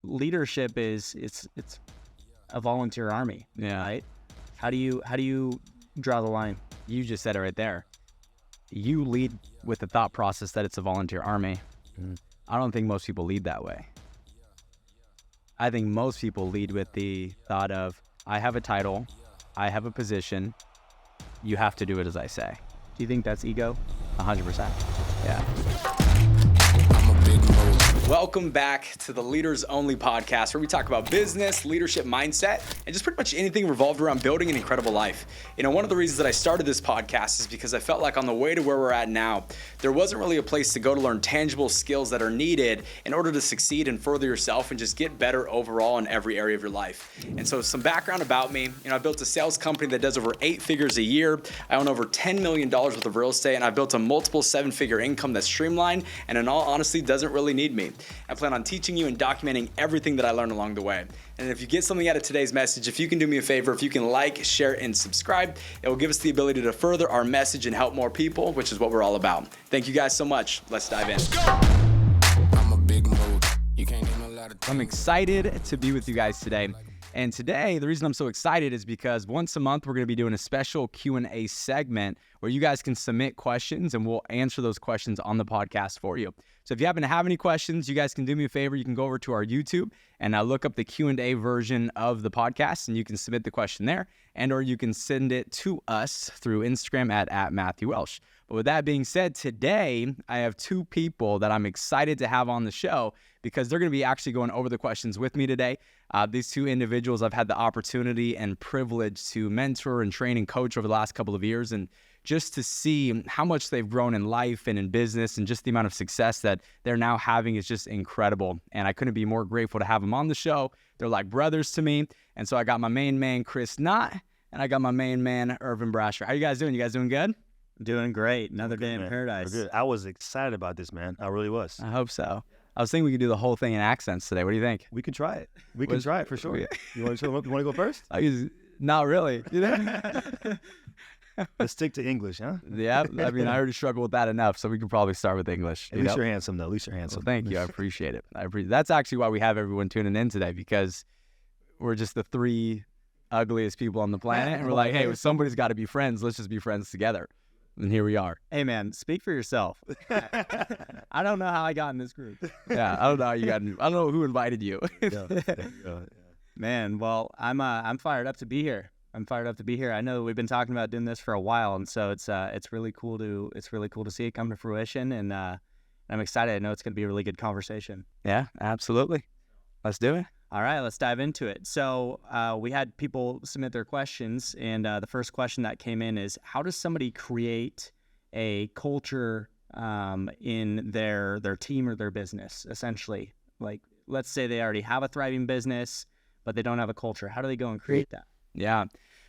leadership is it's a volunteer army, Yeah. right? How do you draw the line? You just said it right there. You lead with the thought process that it's a volunteer army. I don't think most people lead that way. I think most people lead with the thought of, I have a title, I have a position, you have to do it as I say. Do you think that's ego? 100%. Yeah. Welcome back to the Leaders Only podcast, where we talk about business, leadership mindset, and just pretty much anything revolved around building an incredible life. You know, one of the reasons that I started this podcast is because I felt like on the way to where we're at now, there wasn't really a place to go to learn tangible skills that are needed in order to succeed and further yourself and just get better overall in every area of your life. And so some background about me, I built a sales company that does over 8 figures a year. I own over $10 million worth of real estate, and I've built a multiple 7-figure income that's streamlined and in all honesty doesn't really need me. I plan on teaching you and documenting everything that I learned along the way. And if you get something out of today's message, if you can do me a favor, if you can like, share, and subscribe, it will give us the ability to further our message and help more people, which is what we're all about. Thank you guys so much. Let's dive in. I'm excited to be with you guys today. And today, the reason I'm so excited is because once a month, we're going to be doing a special Q&A segment where you guys can submit questions and we'll answer those questions on the podcast for you. So if you happen to have any questions, you guys can do me a favor. You can go over to our YouTube and look up the Q&A version of the podcast and you can submit the question there, and or you can send it to us through Instagram at Matthew Welsh. But with that being said, today I have 2 people that I'm excited to have on the show because they're going to be actually going over the questions with me today. These 2 individuals I've had the opportunity and privilege to mentor and train and coach over the last couple of years, and just to see how much they've grown in life and in business and just the amount of success that they're now having is just incredible. And I couldn't be more grateful to have them on the show. They're like brothers to me. And so I got my main man, Chris Knott, and I got my main man, Irvin Brasher. How you guys doing? You guys doing good? Doing great. Another day in paradise. We're good. I was excited about this, man. I really was. I hope so. I was thinking we could do the whole thing in accents today. What do you think? We can try it. We can try it for sure. You want to go first? Not really. Let's stick to English, huh? Yeah. I mean, I already struggle with that enough, so we can probably start with English. At least you're handsome, though. At least you're handsome. Well, thank you. I appreciate it. That's actually why we have everyone tuning in today, because we're just the 3 ugliest people on the planet. And we're like, hey, somebody's got to be friends. Let's just be friends together. And here we are. Hey, man, speak for yourself. I don't know how I got in this group. Yeah, I don't know how you got in. I don't know who invited you. Man, well, I'm fired up to be here. I know we've been talking about doing this for a while, and so it's really cool to see it come to fruition, and I'm excited. I know it's going to be a really good conversation. Yeah, absolutely. Let's do it. All right, let's dive into it. So we had people submit their questions, and the first question that came in is, how does somebody create a culture in their team or their business, essentially? Like, let's say they already have a thriving business, but they don't have a culture. How do they go and create that? Yeah.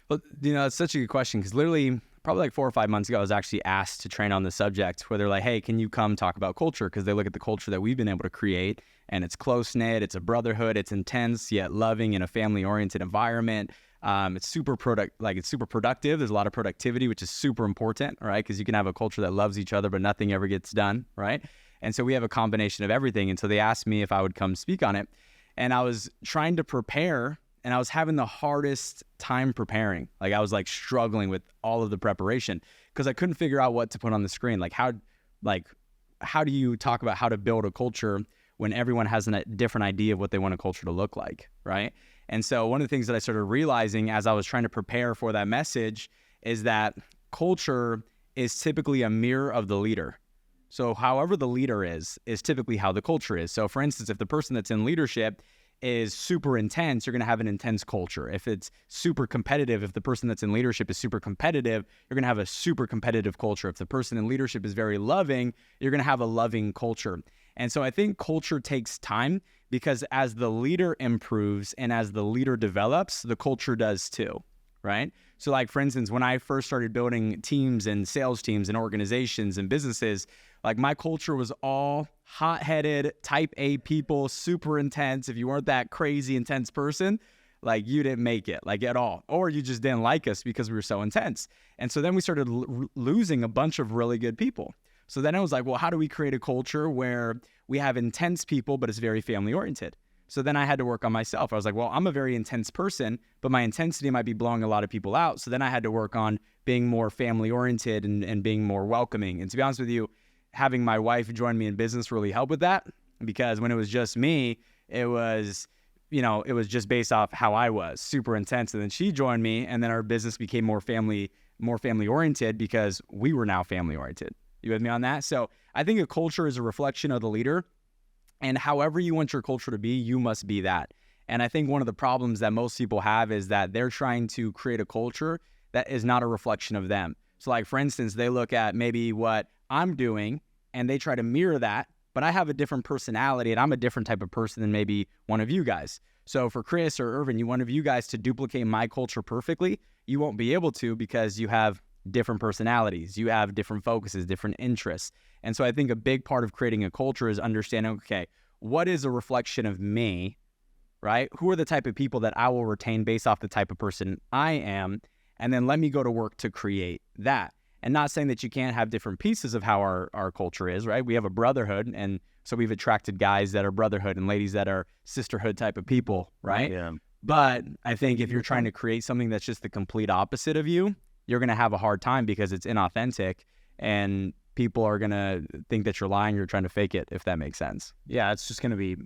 Well, it's such a good question, because literally probably like 4 or 5 months ago, I was actually asked to train on the subject where they're like, hey, can you come talk about culture? Because they look at the culture that we've been able to create, and it's close-knit, it's a brotherhood, it's intense yet loving in a family-oriented environment. It's super productive. There's a lot of productivity, which is super important, right? Because you can have a culture that loves each other, but nothing ever gets done, right? And so we have a combination of everything. And so they asked me if I would come speak on it. And I was trying to prepare, and I was having the hardest time preparing. Like, I was like struggling with all of the preparation because I couldn't figure out what to put on the screen. Like how do you talk about how to build a culture when everyone has a different idea of what they want a culture to look like, right? And so one of the things that I started realizing as I was trying to prepare for that message is that culture is typically a mirror of the leader. So however the leader is typically how the culture is. So for instance, if the person that's in leadership is super intense, you're going to have an intense culture. If it's super competitive, if the person that's in leadership is super competitive, you're going to have a super competitive culture. If the person in leadership is very loving, you're going to have a loving culture. And so I think culture takes time, because as the leader improves and as the leader develops, the culture does too, right? So like, for instance, when I first started building teams and sales teams and organizations and businesses, like, my culture was all hot-headed, type A people, super intense. If you weren't that crazy intense person, like, you didn't make it, like, at all. Or you just didn't like us because we were so intense. And so then we started losing a bunch of really good people. So then I was like, well, how do we create a culture where we have intense people, but it's very family-oriented? So then I had to work on myself. I was like, well, I'm a very intense person, but my intensity might be blowing a lot of people out. So then I had to work on being more family oriented and being more welcoming. And to be honest with you, having my wife join me in business really helped with that, because when it was just me, it was just based off how I was, super intense. And then she joined me, and then our business became more family oriented because we were now family oriented. You with me on that? So I think a culture is a reflection of the leader, and however you want your culture to be, you must be that. And I think one of the problems that most people have is that they're trying to create a culture that is not a reflection of them. So like, for instance, they look at maybe what I'm doing and they try to mirror that, but I have a different personality and I'm a different type of person than maybe one of you guys. So for Chris or Irvin, one of you guys to duplicate my culture perfectly, you won't be able to, because you have different personalities, you have different focuses, different interests. And so I think a big part of creating a culture is understanding, okay, what is a reflection of me, right? Who are the type of people that I will retain based off the type of person I am? And then let me go to work to create that. And not saying that you can't have different pieces of how our culture is, right? We have a brotherhood, and so we've attracted guys that are brotherhood and ladies that are sisterhood type of people, right? Yeah. But I think if you're trying to create something that's just the complete opposite of you, you're going to have a hard time because it's inauthentic, and people are going to think that you're lying, you're trying to fake it, if that makes sense. Yeah, it's just going to be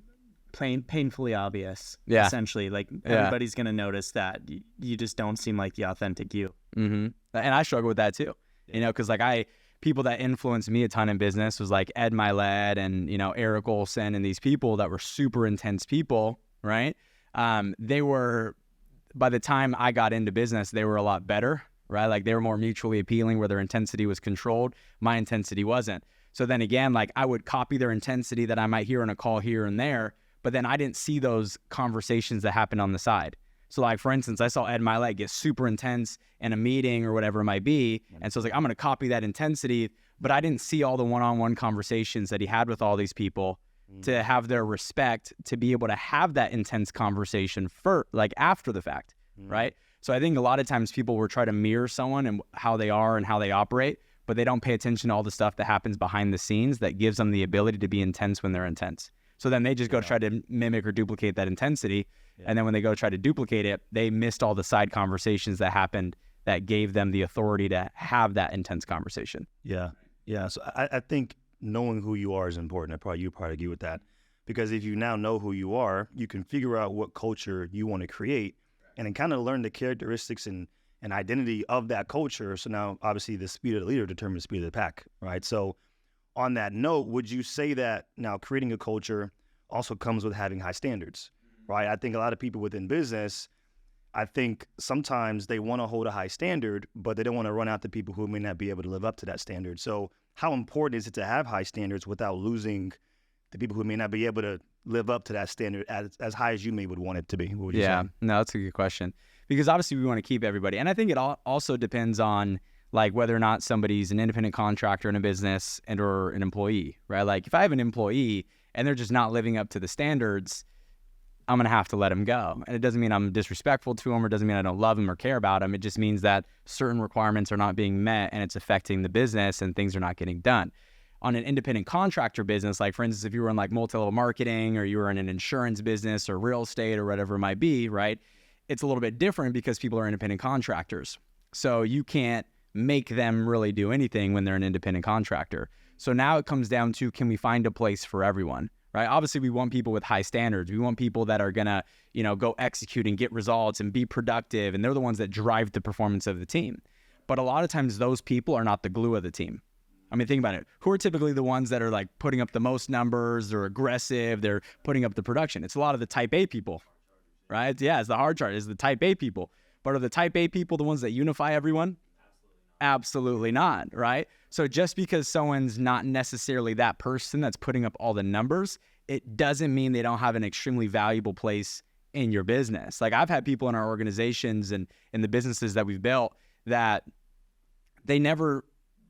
painfully obvious, Yeah. essentially. Like, everybody's going to notice that you just don't seem like the authentic you. Mm-hmm. And I struggle with that too, because like people that influenced me a ton in business was like Ed Milet and, Eric Olson, and these people that were super intense people, right? They were, by the time I got into business, they were a lot better, right? Like they were more mutually appealing, where their intensity was controlled. My intensity wasn't. So then again, like I would copy their intensity that I might hear in a call here and there, but then I didn't see those conversations that happened on the side. So like, for instance, I saw Ed Milet get super intense in a meeting or whatever it might be. And so I was like, I'm going to copy that intensity, but I didn't see all the one-on-one conversations that he had with all these people to have their respect, to be able to have that intense conversation after the fact, right? So I think a lot of times people will try to mirror someone and how they are and how they operate, but they don't pay attention to all the stuff that happens behind the scenes that gives them the ability to be intense when they're intense. So then they just go try to mimic or duplicate that intensity. Yeah. And then when they go try to duplicate it, they missed all the side conversations that happened that gave them the authority to have that intense conversation. Yeah. Yeah. So I think knowing who you are is important. You probably agree with that. Because if you now know who you are, you can figure out what culture you want to create, and then kind of learn the characteristics and identity of that culture. So now, obviously, the speed of the leader determines the speed of the pack, right? So on that note, would you say that now creating a culture also comes with having high standards, right? I think a lot of people within business, I think sometimes they want to hold a high standard, but they don't want to run out to people who may not be able to live up to that standard. So how important is it to have high standards without losing the people who may not be able to live up to that standard as high as you would want it to be? What would you say? No, that's a good question, because obviously we want to keep everybody. And I think it also depends on like whether or not somebody's an independent contractor in a business and or an employee, right? Like if I have an employee and they're just not living up to the standards, I'm going to have to let them go. And it doesn't mean I'm disrespectful to them, or doesn't mean I don't love them or care about them. It just means that certain requirements are not being met and it's affecting the business and things are not getting done. On an independent contractor business, like for instance, if you were in like multi-level marketing, or you were in an insurance business or real estate or whatever it might be, right? It's a little bit different because people are independent contractors. So you can't make them really do anything when they're an independent contractor. So now it comes down to, can we find a place for everyone, right? Obviously we want people with high standards. We want people that are gonna, go execute and get results and be productive. And they're the ones that drive the performance of the team. But a lot of times those people are not the glue of the team. I mean, think about it. Who are typically the ones that are like putting up the most numbers? They're aggressive. They're putting up the production. It's a lot of the type A people, right? Yeah, it's the hard chart. It's the type A people. But are the type A people the ones that unify everyone? Absolutely not, right? So just because someone's not necessarily that person that's putting up all the numbers, it doesn't mean they don't have an extremely valuable place in your business. Like I've had people in our organizations and in the businesses that we've built that they never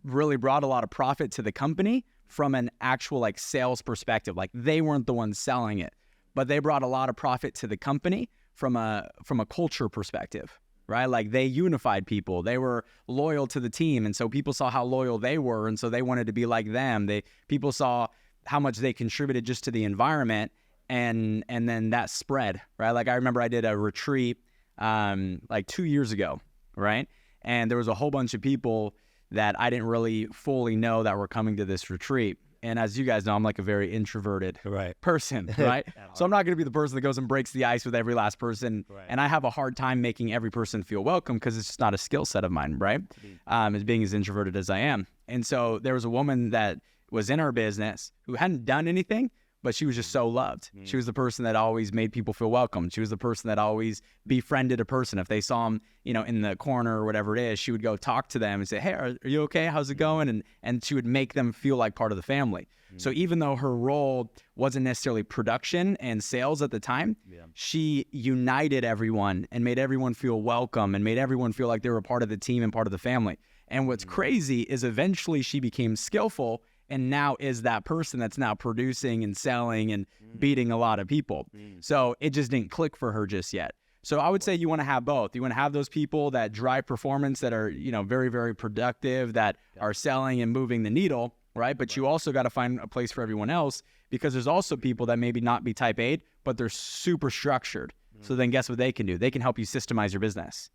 really brought a lot of profit to the company from an actual like sales perspective. Like they weren't the ones selling it, but they brought a lot of profit to the company from a culture perspective, right? Like they unified people. They were loyal to the team. And so people saw how loyal they were. And so they wanted to be like them. People saw how much they contributed just to the environment. and then that spread, right? Like I remember I did a retreat like 2 years ago, right? And there was a whole bunch of people that I didn't really fully know that were coming to this retreat. And as you guys know, I'm like a very introverted person, right? So I'm not going to be the person that goes and breaks the ice with every last person. Right. And I have a hard time making every person feel welcome because it's just not a skill set of mine, right? As being as introverted as I am. And so there was a woman that was in our business who hadn't done anything, but she was just so loved. She was the person that always made people feel welcome. She was the person that always befriended a person. If they saw him, in the corner or whatever it is, she would go talk to them and say, hey, are you okay? How's it going? And she would make them feel like part of the family. So even though her role wasn't necessarily production and sales at the time, she united everyone and made everyone feel welcome and made everyone feel like they were a part of the team and part of the family. And what's crazy is eventually she became skillful and now is that person that's now producing and selling and beating a lot of people. So it just didn't click for her just yet. So I would say you want to have both. You want to have those people that drive performance that are, very, very productive, that are selling and moving the needle, right? But you also got to find a place for everyone else because there's also people that maybe not be type A, but they're super structured. So then guess what they can do? They can help you systemize your business,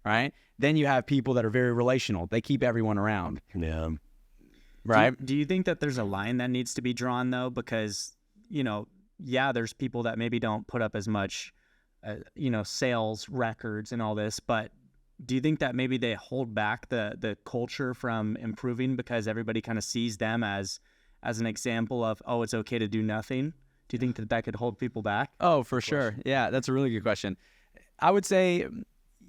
right? Then you have people that are very relational. They keep everyone around. Yeah. Right. Do you think that there's a line that needs to be drawn though? Because, there's people that maybe don't put up as much, sales records and all this, but do you think that maybe they hold back the culture from improving because everybody kind of sees them as an example of, oh, it's okay to do nothing? Do you think that could hold people back? Oh, for sure. Yeah, that's a really good question. I would say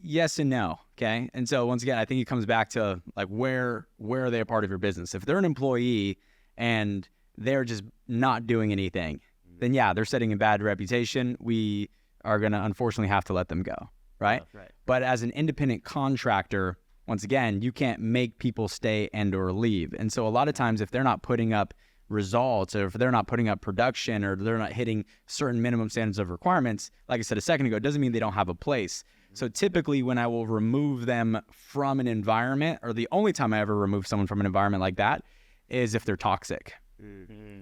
yes and no. Okay. And so once again, I think it comes back to like where are they a part of your business? If they're an employee and they're just not doing anything, then yeah, they're setting a bad reputation. We are going to unfortunately have to let them go. Right? Right. But as an independent contractor, once again, you can't make people stay and or leave. And so a lot of times if they're not putting up results or if they're not putting up production or they're not hitting certain minimum standards of requirements, like I said a second ago, it doesn't mean they don't have a place. So typically when I will remove them from an environment, or the only time I ever remove someone from an environment like that is if they're toxic,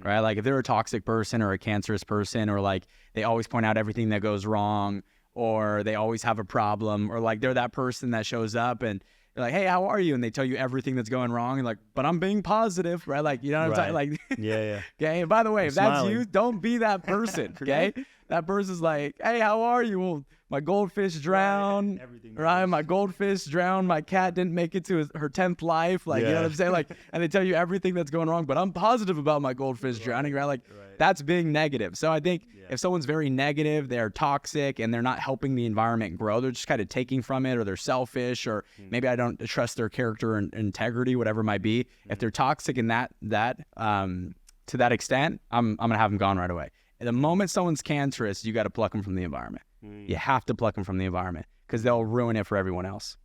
right? Like if they're a toxic person or a cancerous person, or like they always point out everything that goes wrong, or they always have a problem, or like they're that person that shows up and you're like, hey, how are you? And they tell you everything that's going wrong. And like, but I'm being positive, right? Like, you know what I'm saying? Like, yeah. Okay. And by the way, if that's smiling. you, don't be that person. Okay. That person's like, hey, how are you? Well, my goldfish drowned, right? My goldfish drowned. My cat didn't make it to her 10th life. Like, you know what I'm saying? Like, and they tell you everything that's going wrong, but I'm positive about my goldfish drowning, right? Like, that's being negative. So I think if someone's very negative, they're toxic and they're not helping the environment grow, they're just kind of taking from it, or they're selfish, or maybe I don't trust their character and integrity, whatever it might be. If they're toxic in that to that extent, I'm going to have them gone right away. And the moment someone's cancerous, you got to pluck them from the environment. You have to pluck them from the environment because they'll ruin it for everyone else.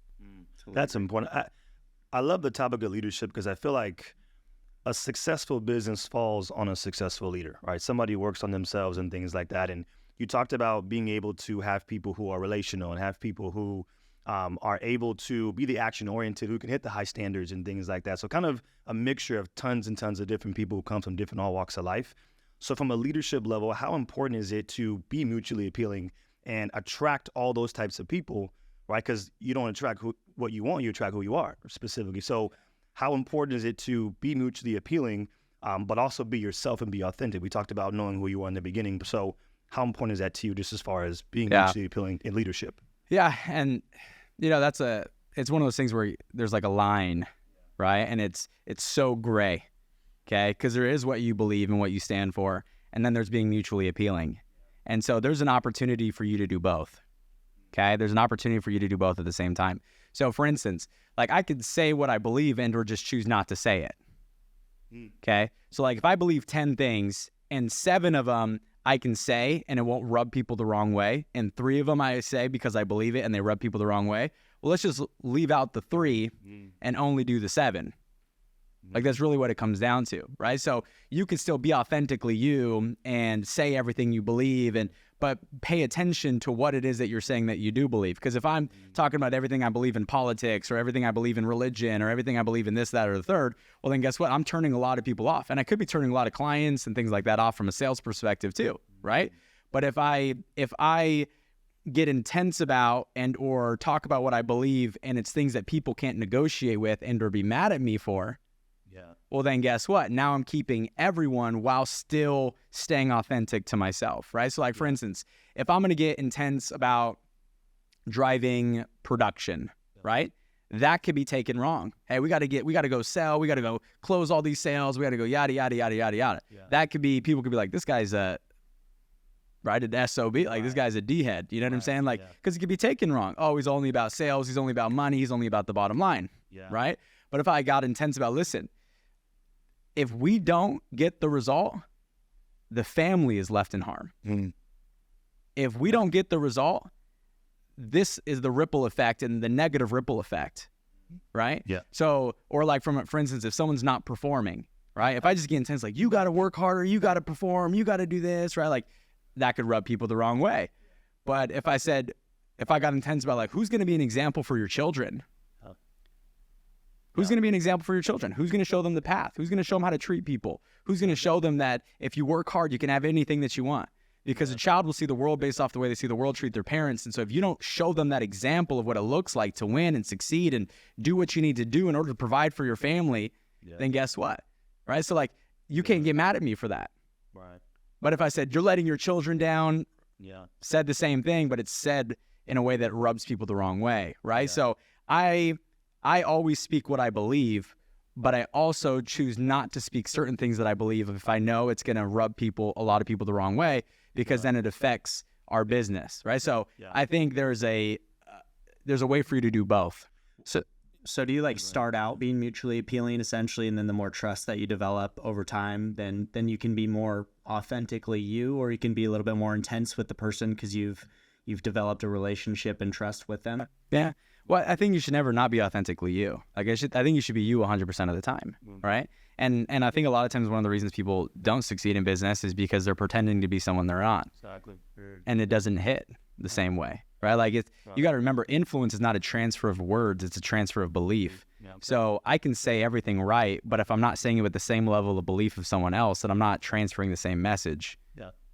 That's important. I love the topic of leadership because I feel like a successful business falls on a successful leader, right? Somebody who works on themselves and things like that. And you talked about being able to have people who are relational and have people who are able to be the action-oriented, who can hit the high standards and things like that. So kind of a mixture of tons and tons of different people who come from different all walks of life. So from a leadership level, how important is it to be mutually appealing and attract all those types of people, right? Because you don't attract what you want, you attract who you are specifically. So how important is it to be mutually appealing, but also be yourself and be authentic? We talked about knowing who you are in the beginning. So how important is that to you just as far as being mutually appealing in leadership? Yeah. And, it's one of those things where there's like a line, right? And it's so gray, okay? Because there is what you believe and what you stand for. And then there's being mutually appealing. And so there's an opportunity for you to do both, okay? There's an opportunity for you to do both at the same time. So for instance, like I could say what I believe and or just choose not to say it, okay? So like if I believe 10 things and 7 of them I can say and it won't rub people the wrong way, and 3 of them I say because I believe it and they rub people the wrong way, well, let's just leave out the 3 and only do the 7. Like that's really what it comes down to, right? So you can still be authentically you and say everything you believe, but pay attention to what it is that you're saying that you do believe. Because if I'm talking about everything I believe in politics or everything I believe in religion or everything I believe in this, that, or the third, well then guess what? I'm turning a lot of people off. And I could be turning a lot of clients and things like that off from a sales perspective too, right? But if I get intense about and or talk about what I believe and it's things that people can't negotiate with and or be mad at me for, well, then guess what? Now I'm keeping everyone while still staying authentic to myself, right? So like, for instance, if I'm going to get intense about driving production, right? That could be taken wrong. Hey, we got to go sell. We got to go close all these sales. We got to go yada, yada, yada, yada, yada. That could be, people could be like, this guy's an SOB. Like, this guy's a D-head. You know what I'm saying? Like, because it could be taken wrong. Oh, he's only about sales. He's only about money. He's only about the bottom line. Right? But if I got intense about, listen, if we don't get the result, the family is left in harm. If we don't get the result, this is the ripple effect and the negative ripple effect, right? So, or like for instance, if someone's not performing, right? If I just get intense, like, you got to work harder, you got to perform, you got to do this, right? Like, that could rub people the wrong way. But if I got intense about, like, who's going to be an example for your children? Who's going to be an example for your children? Who's going to show them the path? Who's going to show them how to treat people? Who's going to show them that if you work hard, you can have anything that you want? Because a child will see the world based off the way they see the world treat their parents. And so if you don't show them that example of what it looks like to win and succeed and do what you need to do in order to provide for your family, then guess what? Right? So like, you can't get mad at me for that. Right. But if I said, you're letting your children down, said the same thing, but it's said in a way that rubs people the wrong way, right? So I always speak what I believe, but I also choose not to speak certain things that I believe if I know it's going to rub a lot of people the wrong way, because then it affects our business, right? So I think there's a way for you to do both. So do you like start out being mutually appealing essentially, and then the more trust that you develop over time, then you can be more authentically you, or you can be a little bit more intense with the person because you've developed a relationship and trust with them? Yeah. Well, I think you should never not be authentically you. Like, I think you should be you 100% of the time, right? And I think a lot of times one of the reasons people don't succeed in business is because they're pretending to be someone they're not. Exactly. And it doesn't hit the same way, right? Like, you got to remember, influence is not a transfer of words, it's a transfer of belief. So I can say everything right, but if I'm not saying it with the same level of belief of someone else, then I'm not transferring the same message.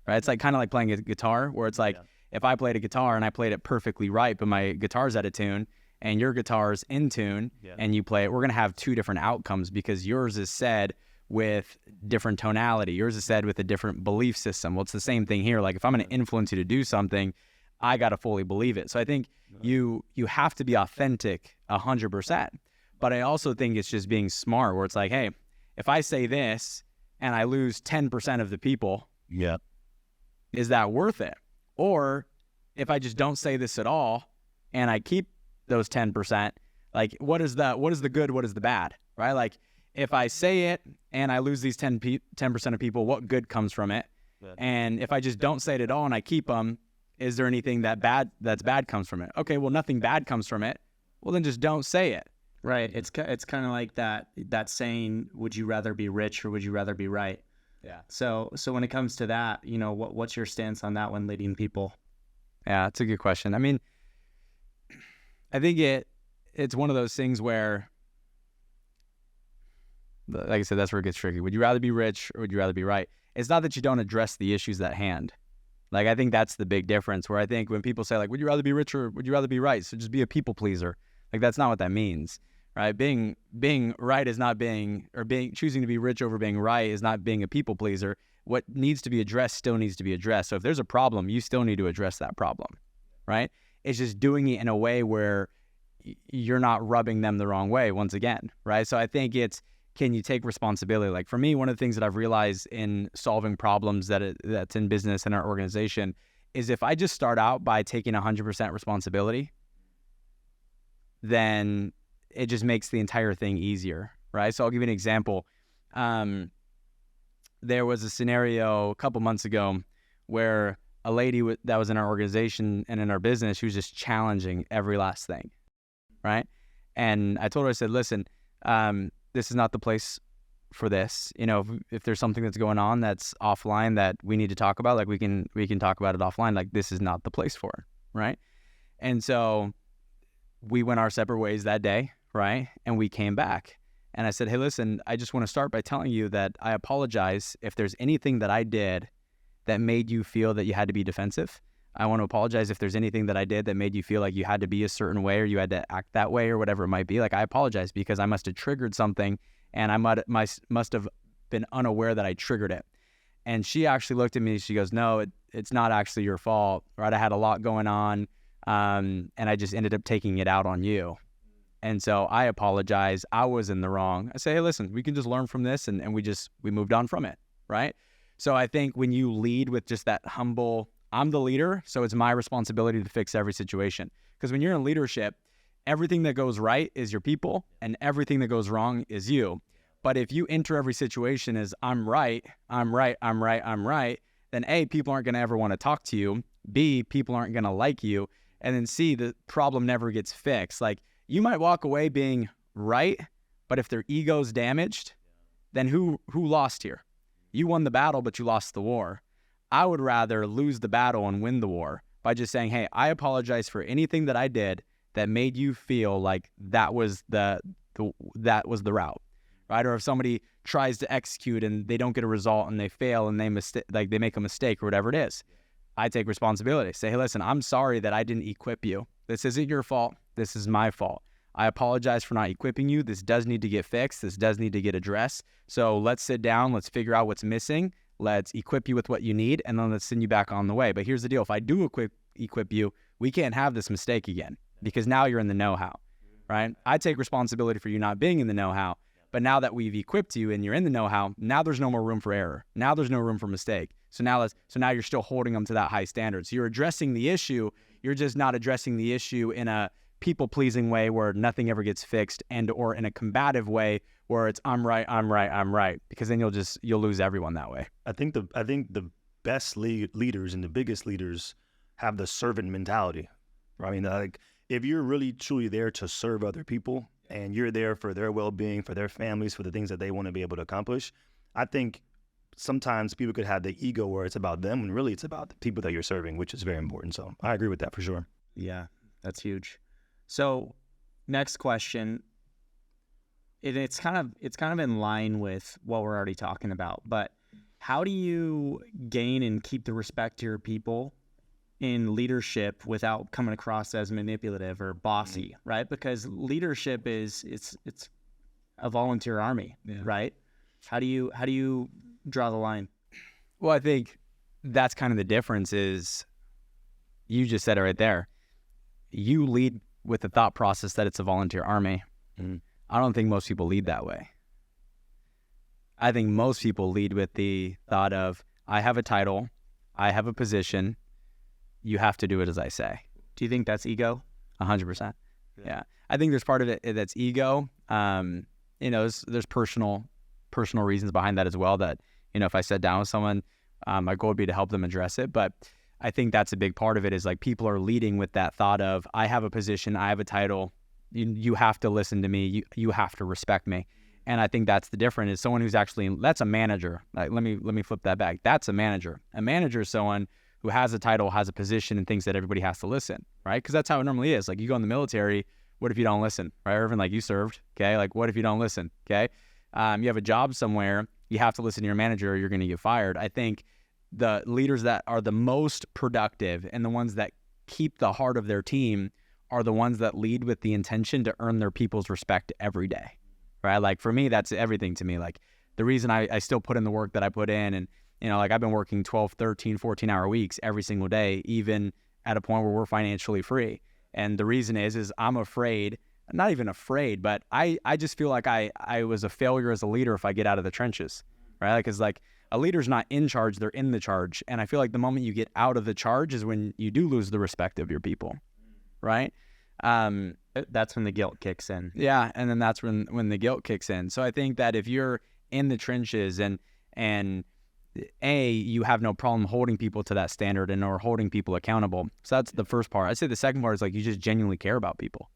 Right? It's like kind of like playing a guitar, where it's like, if I played a guitar and I played it perfectly right, but my guitar's out of tune, and your guitar's in tune, and you play it, we're going to have two different outcomes, because yours is said with different tonality. Yours is said with a different belief system. Well, it's the same thing here. Like, if I'm going to influence you to do something, I got to fully believe it. So I think you have to be authentic 100%. But I also think it's just being smart, where it's like, hey, if I say this and I lose 10% of the people, is that worth it? Or if I just don't say this at all and I keep those 10%, like, what is the good, what is the bad, right? Like, if I say it and I lose these 10% of people, what good comes from it? And if I just don't say it at all and I keep them, is there anything that's bad comes from it? Okay, well, nothing bad comes from it. Well, then just don't say it. Right. It's kind of like that saying, would you rather be rich or would you rather be right? So when it comes to that, what's your stance on that when leading people? Yeah, it's a good question. I mean, I think it's one of those things where, like I said, that's where it gets tricky. Would you rather be rich or would you rather be right? It's not that you don't address the issues at hand. Like, I think that's the big difference, where I think when people say, like, would you rather be rich or would you rather be right? So just be a people pleaser. Like, that's not what that means, right? Being right is not choosing to be rich over being right is not being a people pleaser. What needs to be addressed still needs to be addressed. So if there's a problem, you still need to address that problem, right? It's just doing it in a way where you're not rubbing them the wrong way once again, right? So I think can you take responsibility? Like, for me, one of the things that I've realized in solving problems that's in business and our organization is, if I just start out by taking 100% responsibility, then it just makes the entire thing easier, right? So I'll give you an example. There was a scenario a couple months ago where a lady that was in our organization and in our business, she was just challenging every last thing, right? And I told her, I said, listen, this is not the place for this. If there's something that's going on that's offline that we need to talk about, like, we can talk about it offline. Like, this is not the place for it, right? And so we went our separate ways that day, right? And we came back. And I said, hey, listen, I just want to start by telling you that I apologize if there's anything that I did that made you feel that you had to be defensive. I want to apologize if there's anything that I did that made you feel like you had to be a certain way or you had to act that way or whatever it might be. Like, I apologize because I must have triggered something and I must have been unaware that I triggered it. And she actually looked at me. She goes, no, it's not actually your fault, right? I had a lot going on, and I just ended up taking it out on you. And so I apologize. I was in the wrong. I say, hey, listen, we can just learn from this, and we moved on from it, right? So I think when you lead with just that humble, I'm the leader, so it's my responsibility to fix every situation. Because when you're in leadership, everything that goes right is your people, and everything that goes wrong is you. But if you enter every situation as I'm right, then A, people aren't going to ever want to talk to you. B, people aren't going to like you. And then C, the problem never gets fixed. Like, you might walk away being right, but if their ego's damaged, then who lost here? You won the battle, but you lost the war. I would rather lose the battle and win the war by just saying, hey, I apologize for anything that I did that made you feel like that was the route. Right? Or if somebody tries to execute and they don't get a result and they fail and they make a mistake or whatever it is, I take responsibility. Say, hey, listen, I'm sorry that I didn't equip you. This isn't your fault. This is my fault. I apologize for not equipping you. This does need to get fixed. This does need to get addressed. So let's sit down. Let's figure out what's missing. Let's equip you with what you need, and then let's send you back on the way. But here's the deal. If I do equip you, we can't have this mistake again because now you're in the know-how, right? I take responsibility for you not being in the know-how. But now that we've equipped you and you're in the know-how, now there's no more room for error. Now there's no room for mistake. So now you're still holding them to that high standard. So you're addressing the issue. You're just not addressing the issue in a people-pleasing way where nothing ever gets fixed, or in a combative way where it's I'm right. Because then you'll lose everyone that way. I think the best leaders and the biggest leaders have the servant mentality. I mean, like, if you're really truly there to serve other people, and you're there for their well-being, for their families, for the things that they want to be able to accomplish, I think sometimes people could have the ego where it's about them, and really it's about the people that you're serving, which is very important. So I agree with that for sure. Yeah, that's huge. So next question, it's kind of in line with what we're already talking about, but how do you gain and keep the respect to your people in leadership without coming across as manipulative or bossy, right? Because leadership it's a volunteer army, right? How do you draw the line? Well, I think that's kind of the difference is you just said it right there. You lead with the thought process that it's a volunteer army. Mm-hmm. I don't think most people lead that way. I think most people lead with the thought of, I have a title, I have a position, you have to do it as I say. Do you think that's ego? 100%. Yeah. I think there's part of it that's ego. There's personal reasons behind that as well that, if I sat down with someone, my goal would be to help them address it. But I think that's a big part of it is like people are leading with that thought of, I have a position, I have a title, you have to listen to me, you have to respect me. And I think that's the difference is someone who's that's a manager. Like, let me flip that back. That's a manager. A manager is someone who has a title, has a position, and thinks that everybody has to listen, right? Because that's how it normally is. Like, you go in the military, what if you don't listen, right? Irvin, like, you served, okay? Like, what if you don't listen, okay? You have a job somewhere, you have to listen to your manager or you're going to get fired. I think the leaders that are the most productive and the ones that keep the heart of their team are the ones that lead with the intention to earn their people's respect every day, right? Like, for me, that's everything to me. Like, the reason I still put in the work that I put in, and like, I've been working 12, 13, 14-hour weeks every single day, even at a point where we're financially free. And the reason is I'm afraid, not even afraid, but I just feel like I was a failure as a leader if I get out of the trenches, right? Like, 'cause like, a leader's not in charge, they're in the charge. And I feel like the moment you get out of the charge is when you do lose the respect of your people, right? That's when the guilt kicks in. Yeah, and then that's when the guilt kicks in. So I think that if you're in the trenches and you have no problem holding people to that standard or holding people accountable. So that's the first part. I'd say the second part is like, you just genuinely care about people,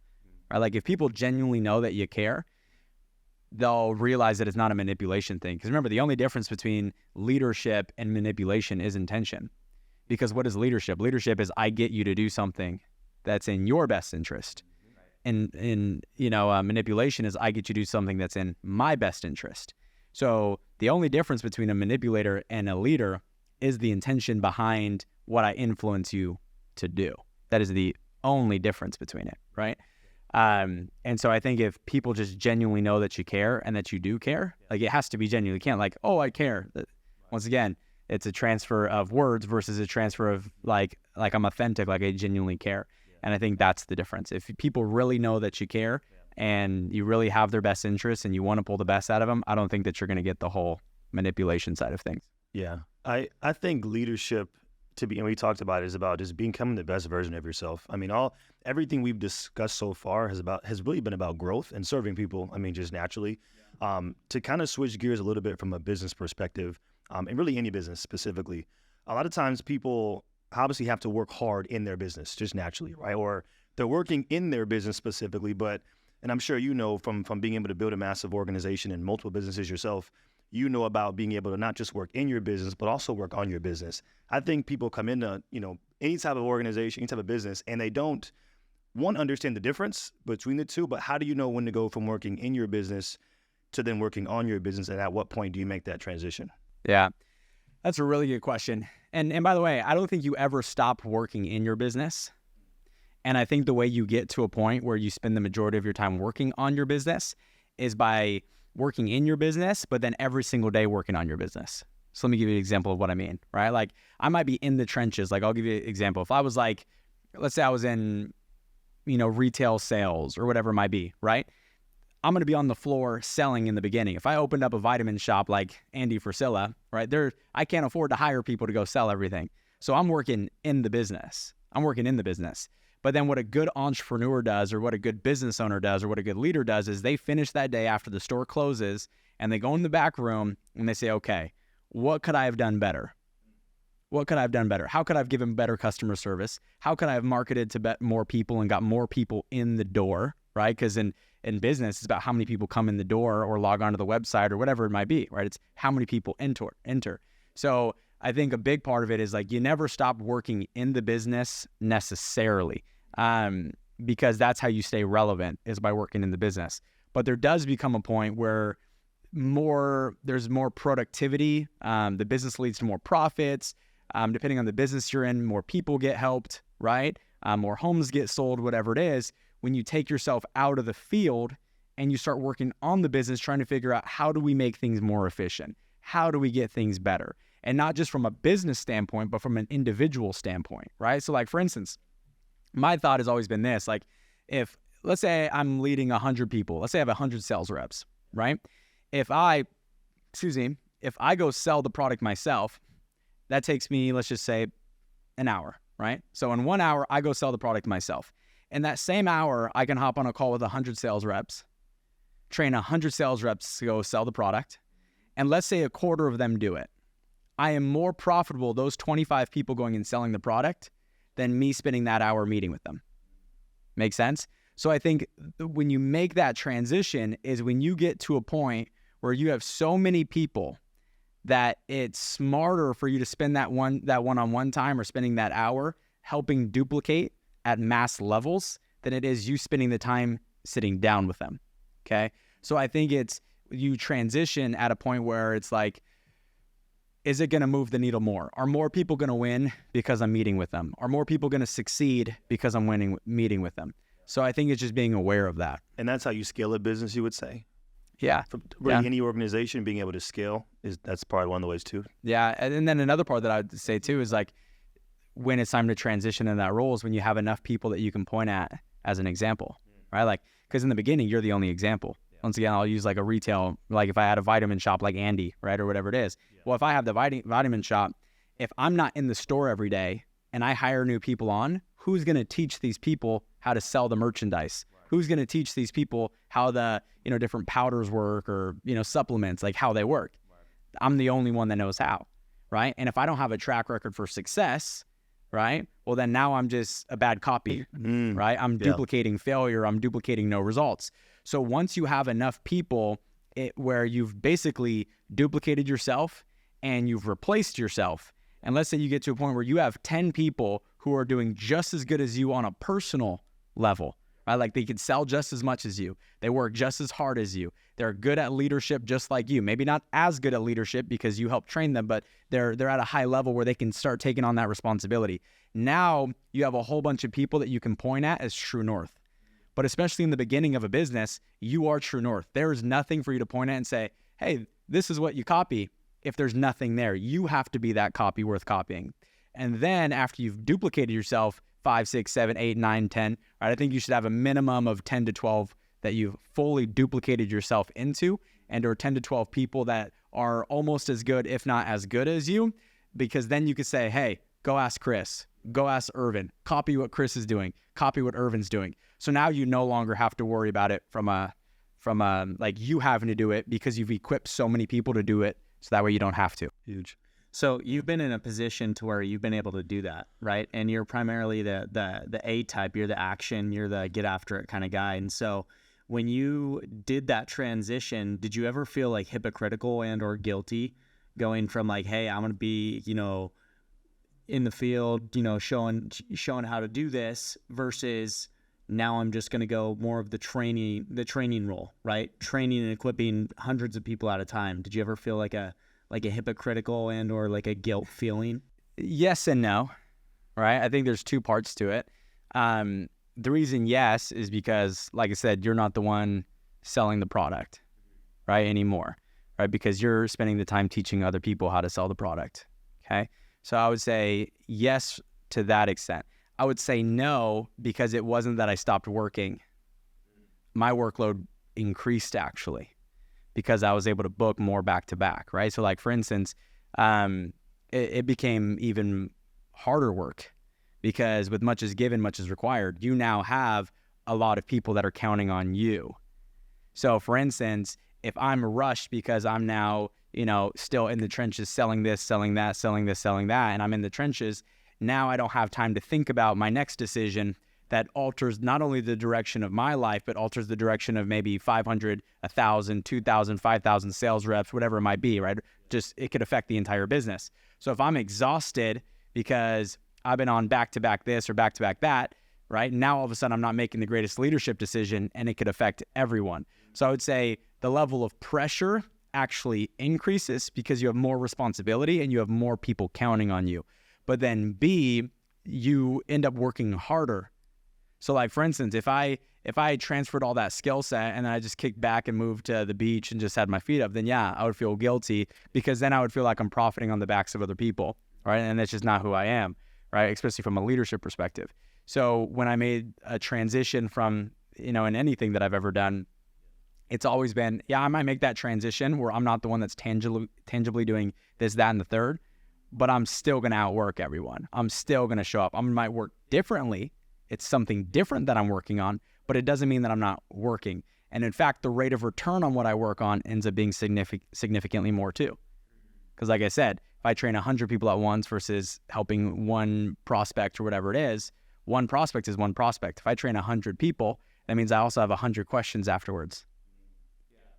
right? Like, if people genuinely know that you care, they'll realize that it's not a manipulation thing. Because remember, the only difference between leadership and manipulation is intention. Because what is leadership? Leadership is, I get you to do something that's in your best interest. And manipulation is, I get you to do something that's in my best interest. So the only difference between a manipulator and a leader is the intention behind what I influence you to do. That is the only difference between it, right? And so I think if people just genuinely know that you care and that you do care, like it has to be genuine. You can't like, oh, I care. Once again, it's a transfer of words versus a transfer of like I'm authentic, like I genuinely care. And I think that's the difference. If people really know that you care and you really have their best interests and you want to pull the best out of them, I don't think that you're going to get the whole manipulation side of things. Yeah. I think leadership, and we talked about it, is about just becoming the best version of yourself. I mean, everything we've discussed so far has really been about growth and serving people. I mean, just naturally. To kind of switch gears a little bit from a business perspective, and really any business specifically, a lot of times people obviously have to work hard in their business just naturally, right? Or they're working in their business specifically, and I'm sure you know from being able to build a massive organization and multiple businesses yourself, you know about being able to not just work in your business, but also work on your business. I think people come into, any type of organization, any type of business, and they don't, one, understand the difference between the two, but how do you know when to go from working in your business to then working on your business, and at what point do you make that transition? Yeah, that's a really good question. And by the way, I don't think you ever stop working in your business. And I think the way you get to a point where you spend the majority of your time working on your business is by working in your business, but then every single day working on your business. So let me give you an example of what I mean, right? Like I might be in the trenches. Like I'll give you an example. If I was like, let's say I was in, retail sales or whatever it might be, right? I'm going to be on the floor selling in the beginning. If I opened up a vitamin shop like Andy Frisilla, right there, I can't afford to hire people to go sell everything. So I'm working in the business. But then what a good entrepreneur does, or what a good business owner does, or what a good leader does is they finish that day after the store closes and they go in the back room and they say, okay, what could I have done better? What could I have done better? How could I have given better customer service? How could I have marketed to more people and got more people in the door, right? Because in business, it's about how many people come in the door or log onto the website or whatever it might be, right? It's how many people enter. So I think a big part of it is like you never stop working in the business necessarily. Because that's how you stay relevant, is by working in the business. But there does become a point where there's more productivity. The business leads to more profits. Depending on the business you're in, more people get helped, right? More homes get sold, whatever it is. When you take yourself out of the field and you start working on the business, trying to figure out how do we make things more efficient? How do we get things better? And not just from a business standpoint, but from an individual standpoint, right? So like, for instance, my thought has always been this, like if, let's say I'm leading 100 people, let's say I have 100 sales reps, right? If I go sell the product myself, that takes me, let's just say an hour, right? So in 1 hour, I go sell the product myself. In that same hour, I can hop on a call with 100 sales reps, train 100 sales reps to go sell the product. And let's say a quarter of them do it. I am more profitable, those 25 people going and selling the product, than me spending that hour meeting with them. Make sense? So I think when you make that transition is when you get to a point where you have so many people that it's smarter for you to spend that one-on-one time or spending that hour helping duplicate at mass levels than it is you spending the time sitting down with them. Okay? So I think it's you transition at a point where it's like, is it going to move the needle more? Are more people going to win because I'm meeting with them? Are more people going to succeed because I'm meeting with them? So I think it's just being aware of that. And that's how you scale a business, you would say? Yeah. For really any organization, being able to scale, that's probably one of the ways too. Yeah. And then another part that I would say too is like when it's time to transition in that role is when you have enough people that you can point at as an example, right? Like, because in the beginning, you're the only example. Once again, I'll use like a retail, like if I had a vitamin shop like Andy, right, or whatever it is. Well, if I have the vitamin shop, if I'm not in the store every day and I hire new people on, who's going to teach these people how to sell the merchandise? Who's going to teach these people how the, different powders work or, supplements, like how they work? I'm the only one that knows how, right? And if I don't have a track record for success, right, well, then now I'm just a bad copy, right? I'm duplicating failure. I'm duplicating no results. So once you have enough people where you've basically duplicated yourself and you've replaced yourself, and let's say you get to a point where you have 10 people who are doing just as good as you on a personal level, right? Like they could sell just as much as you. They work just as hard as you. They're good at leadership just like you. Maybe not as good at leadership because you help train them, but they're at a high level where they can start taking on that responsibility. Now you have a whole bunch of people that you can point at as true north. But especially in the beginning of a business, you are true north. There is nothing for you to point at and say, hey, this is what you copy. If there's nothing there, you have to be that copy worth copying. And then after you've duplicated yourself 5, 6, 7, 8, 9, 10, right? I think you should have a minimum of 10 to 12 that you've fully duplicated yourself into, and or 10 to 12 people that are almost as good, if not as good as you, because then you could say, hey, go ask Chris, go ask Irvin, copy what Chris is doing, copy what Irvin's doing. So now you no longer have to worry about it from like you having to do it because you've equipped so many people to do it. So that way you don't have to. Huge. So you've been in a position to where you've been able to do that, right? And you're primarily the A type, you're the action, you're the get after it kind of guy. And so when you did that transition, did you ever feel like hypocritical and or guilty going from like, hey, I'm going to be, in the field, showing how to do this versus now I'm just going to go more of the training role, right? Training and equipping hundreds of people at a time. Did you ever feel like a hypocritical and or like a guilt feeling? Yes and no, right? I think there's two parts to it. The reason yes is because, like I said, you're not the one selling the product, right, anymore, right? Because you're spending the time teaching other people how to sell the product, okay? So I would say yes to that extent. I would say no because it wasn't that I stopped working. My workload increased actually because I was able to book more back to back, right? So like for instance, it became even harder work because with much is given, much is required. You now have a lot of people that are counting on you. So for instance, if I'm rushed because I'm now, still in the trenches selling this, selling that, selling this, selling that, and I'm in the trenches, now I don't have time to think about my next decision that alters not only the direction of my life, but alters the direction of maybe 500, 1,000, 2,000, 5,000 sales reps, whatever it might be, right? Just it could affect the entire business. So if I'm exhausted because I've been on back-to-back this or back-to-back that, right? Now all of a sudden I'm not making the greatest leadership decision and it could affect everyone. So I would say the level of pressure actually increases because you have more responsibility and you have more people counting on you. But then B, you end up working harder. So like for instance, if I transferred all that skill set and then I just kicked back and moved to the beach and just had my feet up, then yeah, I would feel guilty because then I would feel like I'm profiting on the backs of other people, right? And that's just not who I am, right? Especially from a leadership perspective. So when I made a transition from, in anything that I've ever done, it's always been, yeah, I might make that transition where I'm not the one that's tangibly doing this, that, and the third, but I'm still going to outwork everyone. I'm still going to show up. I might work differently. It's something different that I'm working on, but it doesn't mean that I'm not working. And in fact, the rate of return on what I work on ends up being significantly more too. Because like I said, if I train 100 people at once versus helping one prospect or whatever it is, one prospect is one prospect. If I train 100 people, that means I also have 100 questions afterwards.